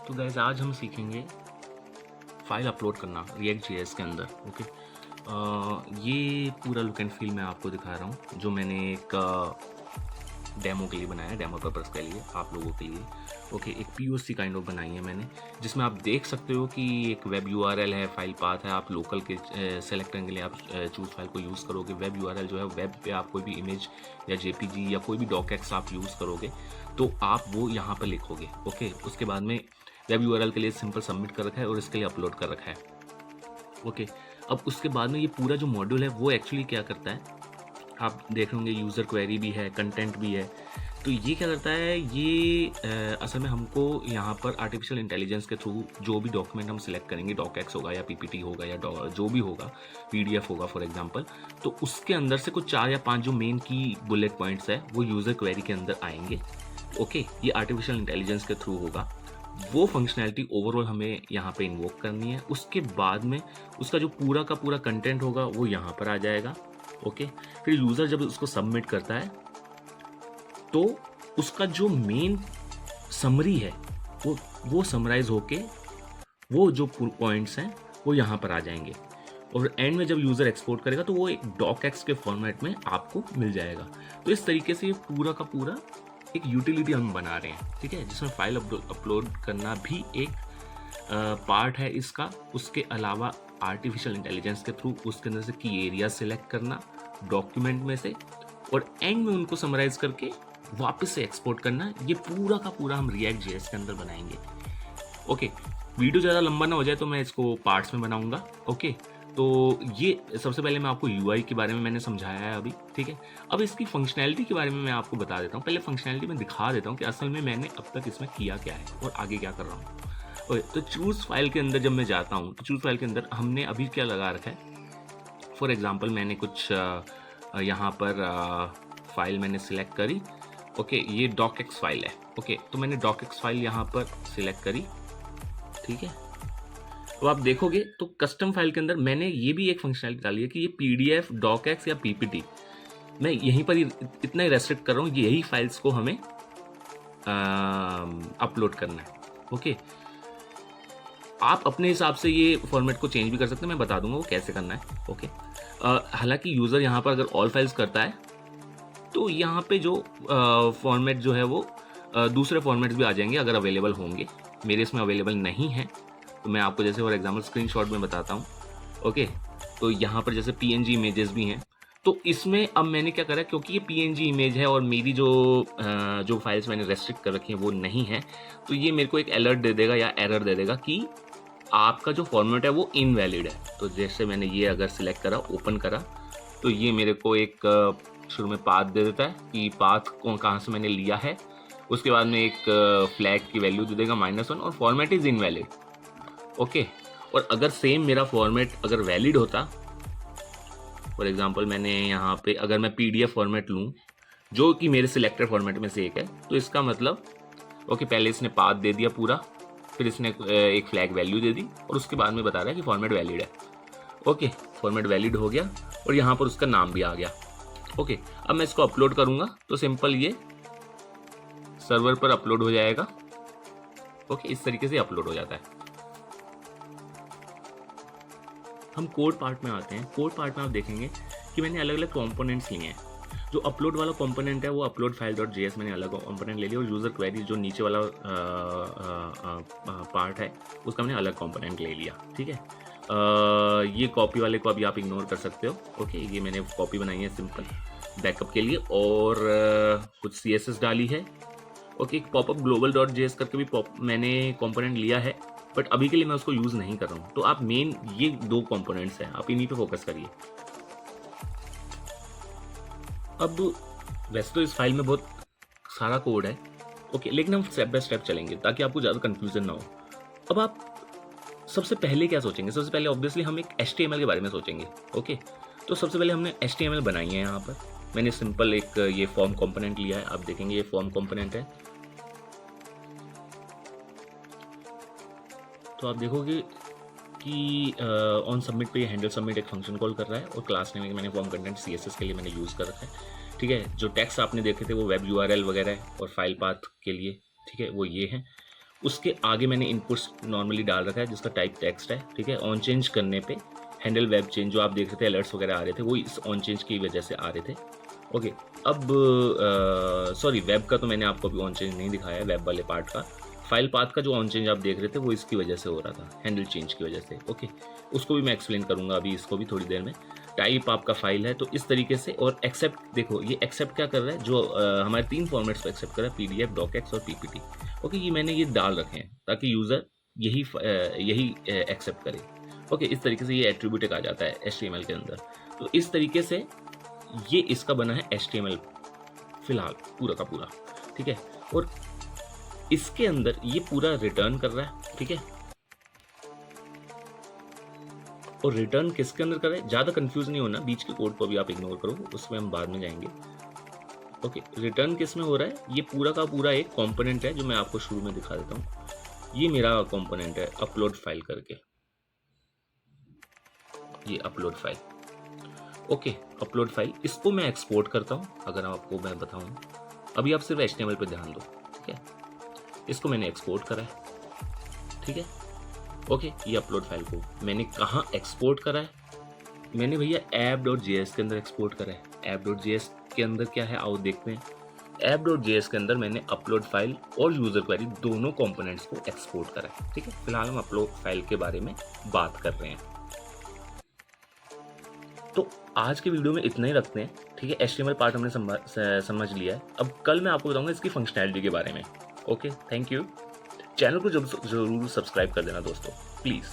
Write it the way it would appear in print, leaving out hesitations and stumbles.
तो गाइस आज हम सीखेंगे फाइल अपलोड करना रिएक्ट जेएस के अंदर। ओके, ये पूरा लुक एंड फील मैं आपको दिखा रहा हूँ जो मैंने एक डेमो के लिए बनाया, डेमो पर्पस के लिए आप लोगों के लिए। ओके, एक पीओसी काइंड ऑफ बनाई है मैंने, जिसमें आप देख सकते हो कि एक वेब यूआरएल है, फाइल पाथ है। आप लोकल के सेलेक्ट करने के लिए आप चूज फाइल को यूज़ करोगे। वेब यूआरएल जो है, वेब पे आप कोई भी इमेज या जेपीजी या कोई भी डॉकएक्स आप यूज़ करोगे तो आप वो यहाँ पर लिखोगे। ओके, उसके बाद में वेब यूआरएल के लिए सिंपल सबमिट कर रखा है और इसके लिए अपलोड कर रखा है। ओके, अब उसके बाद में ये पूरा जो मॉड्यूल है वो एक्चुअली क्या करता है, आप देख होंगे यूज़र क्वेरी भी है, कंटेंट भी है। तो ये क्या करता है, ये असल में हमको यहाँ पर आर्टिफिशियल इंटेलिजेंस के थ्रू जो भी डॉक्यूमेंट हम सिलेक्ट करेंगे, डॉकएक्स होगा या पीपीटी होगा या जो भी होगा, पीडीएफ होगा फॉर एग्जांपल, तो उसके अंदर से कुछ 4 या 5 जो मेन की बुलेट पॉइंट्स है वो यूज़र क्वेरी के अंदर आएंगे। ओके, ये आर्टिफिशियल इंटेलिजेंस के थ्रू होगा। वो फंक्शनैलिटी ओवरऑल हमें यहाँ पे इन्वोक करनी है। उसके बाद में उसका जो पूरा का पूरा कंटेंट होगा वो यहाँ पर आ जाएगा। ओके, फिर यूज़र जब उसको सबमिट करता है तो उसका जो मेन समरी है वो समराइज होके वो जो पॉइंट्स हैं वो यहाँ पर आ जाएंगे। और एंड में जब यूज़र एक्सपोर्ट करेगा तो वो एक डॉकएक्स के फॉर्मेट में आपको मिल जाएगा। तो इस तरीके से ये पूरा का पूरा एक यूटिलिटी हम बना रहे हैं, ठीक है, जिसमें फाइल अपलोड करना भी एक पार्ट है इसका। उसके अलावा आर्टिफिशियल इंटेलिजेंस के थ्रू उसके अंदर से की एरिया सेलेक्ट करना डॉक्यूमेंट में से और एंड में उनको समराइज करके वापस से एक्सपोर्ट करना, ये पूरा का पूरा हम रिएक्ट जेएस के अंदर बनाएंगे। ओके, वीडियो ज़्यादा लंबा ना हो जाए तो मैं इसको पार्ट्स में बनाऊंगा। ओके, तो ये सबसे पहले मैं आपको यूआई के बारे में मैंने समझाया है अभी, ठीक है। अब इसकी फंक्शनैलिटी के बारे में मैं आपको बता देता हूँ। पहले फंक्शनैलिटी में दिखा देता हूँ कि असल में मैंने अब तक इसमें किया क्या है और आगे क्या कर रहा हूँ। ओके, तो चूज़ फाइल के अंदर जब मैं जाता हूँ तो चूज़ फाइल के अंदर हमने अभी क्या लगा रखा है। फॉर एग्जाम्पल मैंने कुछ यहाँ पर फाइल मैंने सिलेक्ट करी। ओके, ये डॉकएक्स फाइल है। ओके, तो मैंने डॉकएक्स फाइल यहाँ पर सिलेक्ट करी, ठीक है। तो आप देखोगे तो कस्टम फाइल के अंदर मैंने ये भी एक फंक्शनलिटी डाली है कि ये पीडीएफ, डॉकएक्स या पीपीटी, मैं यहीं पर ही इतना ही रेस्ट्रिक्ट कर रहा हूँ, यही फाइल्स को हमें अपलोड करना है। ओके, आप अपने हिसाब से ये फॉर्मेट को चेंज भी कर सकते हैं, मैं बता दूंगा वो कैसे करना है। ओके, हालांकि यूज़र यहाँ पर अगर ऑल फाइल्स करता है तो यहाँ पे जो फॉर्मेट जो है वो दूसरे फॉर्मेट्स भी आ जाएंगे अगर अवेलेबल होंगे। मेरे इसमें अवेलेबल नहीं है तो मैं आपको जैसे फॉर एग्जांपल स्क्रीनशॉट में बताता हूँ। ओके, तो यहाँ पर जैसे पीएनजी इमेजेस भी हैं, तो इसमें अब मैंने क्या करा, क्योंकि ये पीएनजी इमेज है और मेरी जो फाइल्स मैंने रेस्ट्रिक्ट कर रखी हैं वो नहीं है, तो ये मेरे को एक अलर्ट दे देगा या एरर दे देगा कि आपका जो फॉर्मेट है वो इनवैलिड है। तो जैसे मैंने ये अगर सिलेक्ट करा, ओपन करा, तो ये मेरे को एक शुरू में पाथ दे देता है कि पाथ को कहाँ से मैंने लिया है। उसके बाद में एक फ्लैग की वैल्यू दे देगा -1 और फॉर्मेट इज़ इनवैलिड। ओके, और अगर सेम मेरा फॉर्मेट अगर वैलिड होता, फॉर एग्जांपल मैंने यहाँ पे अगर मैं पीडीएफ फॉर्मेट लूँ जो कि मेरे सिलेक्टेड फॉर्मेट में से एक है, तो इसका मतलब ओके, पहले इसने पाथ दे दिया पूरा, फिर इसने एक फ्लैग वैल्यू दे दी और उसके बाद में बता रहा है कि फॉर्मेट वैलिड है। ओके, फॉर्मेट वैलिड हो गया और यहाँ पर उसका नाम भी आ गया। ओके, अब मैं इसको अपलोड करूँगा तो सिंपल ये सर्वर पर अपलोड हो जाएगा। ओके, इस तरीके से अपलोड हो जाता है। हम कोड पार्ट में आते हैं। कोड पार्ट में आप देखेंगे कि मैंने अलग अलग कंपोनेंट्स लिए हैं। जो अपलोड वाला कंपोनेंट है वो अपलोड फाइल डॉट जेएस मैंने अलग कंपोनेंट ले लिया और यूज़र क्वेरी जो नीचे वाला पार्ट है उसका मैंने अलग कंपोनेंट ले लिया, ठीक है। ये कॉपी वाले को अभी आप इग्नोर कर सकते हो। ओके, ये मैंने कॉपी बनाई है सिंपल बैकअप के लिए और कुछ CSS डाली है। ओके, एक पॉपअप ग्लोबल डॉट जेएस करके भी मैंने कंपोनेंट लिया है, बट अभी के लिए मैं उसको यूज़ नहीं कर रहा हूँ। तो आप मेन ये 2 कंपोनेंट्स हैं, आप इन्हीं पे फोकस करिए। अब वैसे तो इस फाइल में बहुत सारा कोड है, ओके, लेकिन हम स्टेप बाय स्टेप चलेंगे ताकि आपको ज़्यादा कन्फ्यूजन ना हो। अब आप सबसे पहले क्या सोचेंगे, सबसे पहले ऑब्वियसली हम एक HTML के बारे में सोचेंगे। ओके, तो सबसे पहले हमने HTML बनाई है। यहाँ पर मैंने सिंपल एक ये फॉर्म कंपोनेंट लिया है, आप देखेंगे ये फॉर्म कंपोनेंट है। तो आप देखोगे कि ऑन सबमिट पे ये हैंडल सबमिट एक फंक्शन कॉल कर रहा है और क्लास नेम मैंने फॉर्म कंटेंट CSS के लिए मैंने यूज़ कर रखा है, ठीक है। जो टेक्स्ट आपने देखे थे वो वेब URL वगैरह है और फाइल पाथ के लिए, ठीक है, वो ये है। उसके आगे मैंने इनपुट्स नॉर्मली डाल रखा है जिसका टाइप टेक्स्ट है, ठीक है। ऑन चेंज करने पे हैंडल वेब चेंज जो आप देख रहे थे अलर्ट्स वगैरह आ रहे थे वो इस ऑन चेंज की वजह से आ रहे थे। ओके, अब सॉरी वेब का तो मैंने आपको अभी ऑन चेंज नहीं दिखाया है, वेब वाले पार्ट का। फाइल पाथ का जो ऑन चेंज आप देख रहे थे वो इसकी वजह से हो रहा था, हैंडल चेंज की वजह से। ओके, उसको भी मैं एक्सप्लेन करूंगा अभी, इसको भी थोड़ी देर में। टाइप आपका फाइल है तो इस तरीके से, और एक्सेप्ट देखो ये एक्सेप्ट क्या कर रहा है, जो हमारे 3 फॉर्मेट्स पे एक्सेप्ट कर रहा है, पीडीएफ, डॉकएक्स और पीपीटी। ओके, ये मैंने ये डाल रखे हैं ताकि यूज़र यही एक्सेप्ट करे। ओके, इस तरीके से ये एट्रीब्यूट आ जाता है HTML के अंदर। तो इस तरीके से ये इसका बना है HTML फिलहाल पूरा का पूरा, ठीक है। और इसके अंदर ये पूरा रिटर्न कर रहा है, ठीक है। और रिटर्न किसके अंदर कर रहा है, ज़्यादा कंफ्यूज नहीं होना, बीच के कोड को भी आप इग्नोर करो, उसमें हम बाद में जाएंगे। ओके, रिटर्न किस में हो रहा है, ये पूरा का पूरा एक कंपोनेंट है जो मैं आपको शुरू में दिखा देता हूँ। ये मेरा कंपोनेंट है अपलोड फाइल करके, ये upload file. Okay, upload file, इसको मैं एक्सपोर्ट करता हूँ। अगर आपको मैं बताऊँ, अभी आप सिर्फ HTML पे ध्यान दो, ठीक है। इसको मैंने एक्सपोर्ट करा है, ठीक है। ओके, ये अपलोड फाइल को मैंने कहाँ एक्सपोर्ट करा है, मैंने भैया app.js के अंदर एक्सपोर्ट करा है। app.js के अंदर क्या है आओ देखते हैं। app.js के अंदर मैंने अपलोड फाइल और यूजर क्वेरी दोनों कंपोनेंट्स को एक्सपोर्ट करा है, ठीक है। फिलहाल हम अपलोड फाइल के बारे में बात कर रहे हैं। तो आज के वीडियो में इतना ही रखते हैं, ठीक है। HTML पार्ट हमने समझ लिया है। अब कल मैं आपको बताऊंगा इसकी फंक्शनैलिटी के बारे में। Okay, thank you. चैनल को जरूर सब्सक्राइब कर देना दोस्तों, प्लीज़।